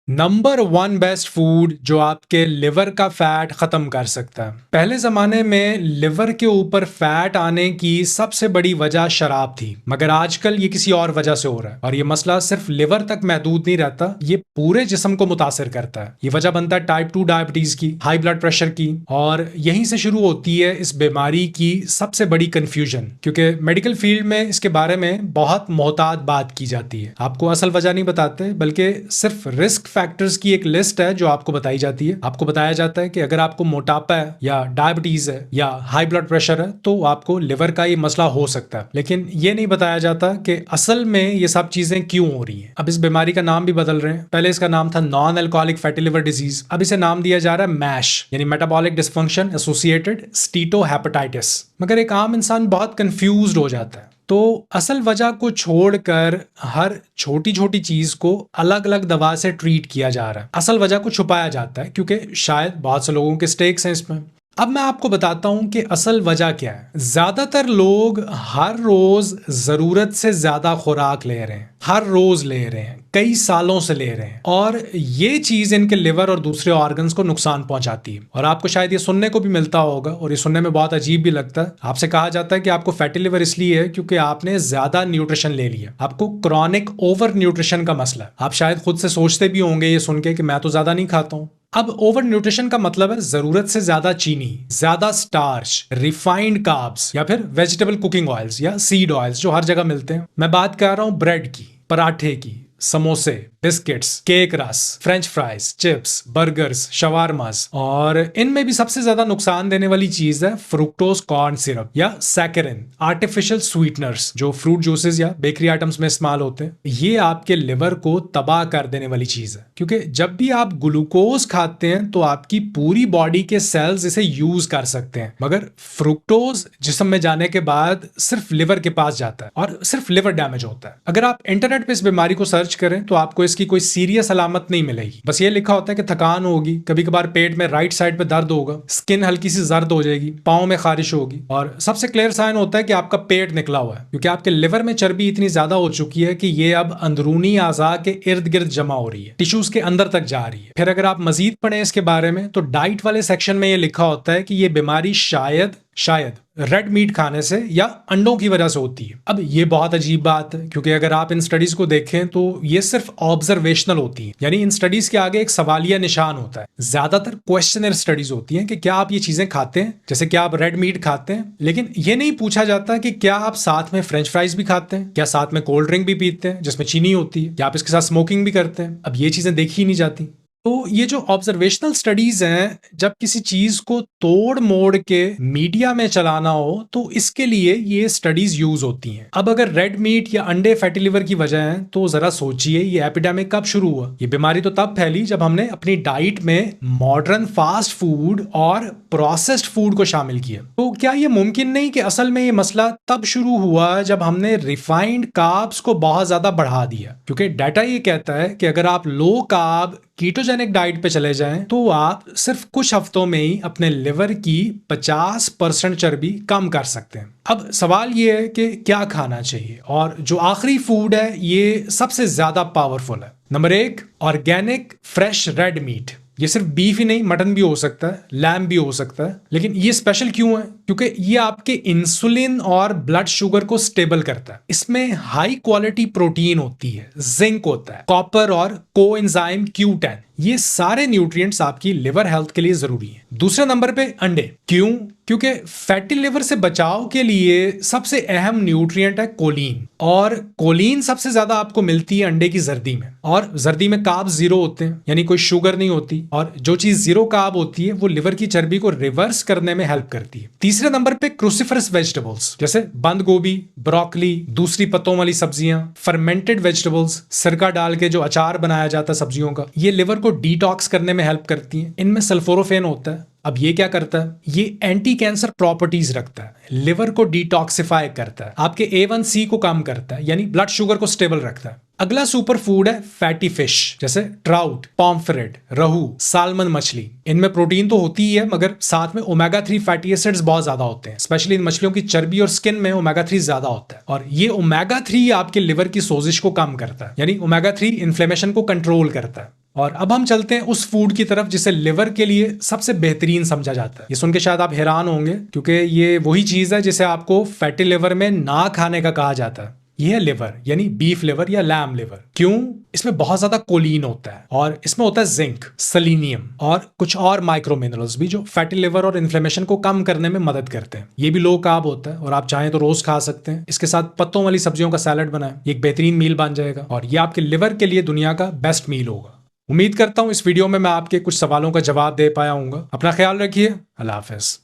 Number one best food जो आपके liver का फैट खत्म कर सकता है। पहले जमाने में लिवर के ऊपर फैट आने की सबसे बड़ी वजह शराब थी, मगर आजकल ये किसी और वजह से हो रहा है और ये मसला सिर्फ लिवर तक महदूद नहीं रहता, ये पूरे जिस्म को मुतासिर करता है। ये वजह बनता है टाइप 2 डायबिटीज की, हाई ब्लड प्रेशर की, और यहीं से शुरू होती है इस बीमारी की सबसे बड़ी कंफ्यूजन, क्योंकि मेडिकल फील्ड में इसके बारे में बहुत मोहतात बात की जाती है। आपको असल वजह नहीं बताते, बल्कि सिर्फ रिस्क फैक्टर्स की एक लिस्ट है जो आपको बताई जाती है। आपको बताया जाता है कि अगर आपको मोटापा है या डायबिटीज है या हाई ब्लड प्रेशर है तो आपको लिवर का ये मसला हो सकता है, लेकिन ये नहीं बताया जाता कि असल में ये सब चीजें क्यों हो रही हैं। अब इस बीमारी का नाम भी बदल रहे हैं। पहले इसका नाम था non alcoholic fatty liver disease, अब इसे नाम दिया जा रहा है मैश, यानी मेटाबॉलिक डिस्फंक्शन एसोसिएटेड स्टीटोहेपेटाइटिस। मगर एक आम इंसान बहुत कंफ्यूज हो जाता है। तो असल वजह को छोड़कर हर छोटी छोटी चीज को अलग अलग दवा से ट्रीट किया जा रहा है। असल वजह को छुपाया जाता है क्योंकि शायद बहुत से लोगों के स्टेक्स हैं इसमें। अब मैं आपको बताता हूं कि असल वजह क्या है। ज्यादातर लोग हर रोज जरूरत से ज्यादा खुराक ले रहे हैं, हर रोज ले रहे हैं, कई सालों से ले रहे हैं, और ये चीज इनके लिवर और दूसरे ऑर्गन्स को नुकसान पहुंचाती है। और आपको शायद ये सुनने को भी मिलता होगा, और ये सुनने में बहुत अजीब भी लगता है। आपसे कहा जाता है कि आपको फैटी लिवर इसलिए है क्योंकि आपने ज्यादा न्यूट्रिशन ले लिया, आपको क्रॉनिक ओवर न्यूट्रिशन का मसला है। आप शायद खुद से सोचते भी होंगे ये सुन के कि मैं तो ज्यादा नहीं खाता हूं। अब ओवर न्यूट्रिशन का मतलब है जरूरत से ज्यादा चीनी, ज्यादा स्टार्च, रिफाइंड कार्ब्स, या फिर वेजिटेबल कुकिंग ऑयल्स या सीड ऑयल्स जो हर जगह मिलते हैं। मैं बात कर रहा हूं ब्रेड की, पराठे की, समोसे, बिस्किट्स, केक रस, फ्रेंच फ्राइज, चिप्स, बर्गर्स, शवारमास, और इनमें भी सबसे ज्यादा नुकसान देने वाली चीज है फ्रुक्टोज कॉर्न सिरप या सैकरिन, आर्टिफिशियल स्वीटनर्स जो फ्रूट जूसेस या बेकरी आइटम्स में इस्तेमाल होते हैं। ये आपके लिवर को तबाह कर देने वाली चीज है, क्योंकि जब भी आप ग्लूकोज खाते हैं तो आपकी पूरी बॉडी के सेल्स इसे यूज कर सकते हैं, मगर फ्रुक्टोज जिस्म में जाने के बाद सिर्फ लिवर के पास जाता है और सिर्फ लिवर डैमेज होता है। अगर आप इंटरनेट पे इस बीमारी को सर्च करें तो आपको इसकी कोई सीरियस अलामत नहीं मिलेगी। बस ये लिखा होता है कि थकान होगी, कभी कभार पेट में राइट साइड पे दर्द होगा, स्किन हल्की सी जर्द हो जाएगी, पाँव में खारिश होगी, और सबसे क्लियर साइन होता है कि आपका पेट निकला हुआ है, क्योंकि आपके लिवर में चर्बी इतनी ज्यादा हो चुकी है कि ये अब अंदरूनी आज़ा के इर्द गिर्द जमा हो रही है, टिश्यूज के अंदर तक जा रही है। फिर अगर आप मजीद पढ़ें इसके बारे में तो डाइट वाले सेक्शन में ये लिखा होता है कि ये बीमारी शायद रेड मीट खाने से या अंडों की वजह से होती है। अब ये बहुत अजीब बात है, क्योंकि अगर आप इन स्टडीज को देखें तो ये सिर्फ ऑब्जर्वेशनल होती हैं, यानी इन स्टडीज के आगे एक सवालिया निशान होता है। ज्यादातर क्वेश्चनर स्टडीज होती हैं कि क्या आप ये चीजें खाते हैं, जैसे क्या आप रेड मीट खाते हैं, लेकिन ये नहीं पूछा जाता कि क्या आप साथ में फ्रेंच फ्राइज भी खाते हैं, क्या साथ में कोल्ड ड्रिंक भी पीते हैं जिसमें चीनी होती है, क्या आप इसके साथ स्मोकिंग भी करते हैं। अब ये चीजें देखी ही नहीं जाती। तो ये जो ऑब्जर्वेशनल स्टडीज हैं, जब किसी चीज को तोड़ मोड़ के मीडिया में चलाना हो तो इसके लिए ये स्टडीज यूज होती हैं। अब अगर रेड मीट या अंडे फैटी लिवर की वजह है तो जरा सोचिए ये एपिडेमिक कब शुरू हुआ। ये बीमारी तो तब फैली जब हमने अपनी डाइट में मॉडर्न फास्ट फूड और प्रोसेस्ड फूड को शामिल किया। तो क्या ये मुमकिन नहीं कि असल में ये मसला तब शुरू हुआ जब हमने रिफाइंड कार्ब्स को बहुत ज्यादा बढ़ा दिया, क्योंकि डाटा ये कहता है कि अगर आप लो कार्ब कीटोजेनिक डाइट पे चले जाएं तो आप सिर्फ कुछ हफ्तों में ही अपने लिवर की 50% चर्बी कम कर सकते हैं। अब सवाल ये है कि क्या खाना चाहिए, और जो आखिरी फूड है ये सबसे ज्यादा पावरफुल है। Number 1, organic fresh red meat. ये सिर्फ बीफ ही नहीं, मटन भी हो सकता है, लैम भी हो सकता है। लेकिन ये स्पेशल क्यों है? क्योंकि ये आपके इंसुलिन और ब्लड शुगर को स्टेबल करता है। इसमें हाई क्वालिटी प्रोटीन होती है, जिंक होता है, कॉपर और कोएंजाइम Q10। ये सारे न्यूट्रिएंट्स आपकी लिवर हेल्थ के लिए जरूरी हैं। दूसरे नंबर पे अंडे। क्यों? क्योंकि फैटी लिवर से बचाव के लिए सबसे अहम न्यूट्रिएंट है कोलीन, और कोलीन सबसे ज्यादा आपको मिलती है अंडे की जर्दी में, और जर्दी में कार्ब्स जीरो होते हैं, यानी कोई शुगर नहीं होती, और जो चीज जीरो कार्ब होती है वो लिवर की चर्बी को रिवर्स करने में हेल्प करती है। तीसरे नंबर पे क्रूसिफरस वेजिटेबल्स, जैसे बंद गोभी, ब्रोकली, दूसरी पत्तों वाली सब्जियां, फर्मेंटेड वेजिटेबल्स, सिरका डाल के जो अचार बनाया जाता है सब्जियों का, ये लिवर को डिटॉक्स करने में हेल्प करती हैं। इनमें सल्फोराफेन होता है। अब ये क्या करता है? ये एंटी कैंसर प्रॉपर्टीज रखता है, लिवर को डिटॉक्सिफाई करता है, आपके A1C को कम करता है, यानी ब्लड शुगर को स्टेबल रखता है। अगला सुपर फूड है फैटी फिश, जैसे ट्राउट, पॉम्फ्रेट, रहू, सालमन मछली। इनमें प्रोटीन तो होती ही है, मगर साथ में ओमेगा 3 फैटी एसिड्स बहुत ज्यादा होते हैं। स्पेशली इन मछलियों की चर्बी और स्किन में ओमेगा 3 ज्यादा होता है, और ये ओमेगा 3 आपके लिवर की सोजिश को कम करता है, यानी ओमेगा 3 इन्फ्लेमेशन को कंट्रोल करता है। और अब हम चलते हैं उस फूड की तरफ जिसे लिवर के लिए सबसे बेहतरीन समझा जाता है। ये सुन के शायद आप हैरान होंगे, क्योंकि ये वही चीज है जिसे आपको फैटी लिवर में ना खाने का कहा जाता है। ये है लिवर, यानी बीफ लिवर या लैम लिवर। क्यों? इसमें बहुत ज्यादा कोलीन होता है और इसमें होता है जिंक, सेलेनियम और कुछ और माइक्रो मिनरल्स भी, जो फैटी लिवर और इन्फ्लेमेशन को कम करने में मदद करते हैं। ये भी लो कार्ब होता है और आप चाहें तो रोज खा सकते हैं। इसके साथ पत्तों वाली सब्जियों का सैलेड बनाएं, ये एक बेहतरीन मील बन जाएगा और ये आपके लिवर के लिए दुनिया का बेस्ट मील होगा। उम्मीद करता हूं इस वीडियो में मैं आपके कुछ सवालों का जवाब दे पाया हूँ। अपना ख्याल रखिए। अल्लाह हाफिज।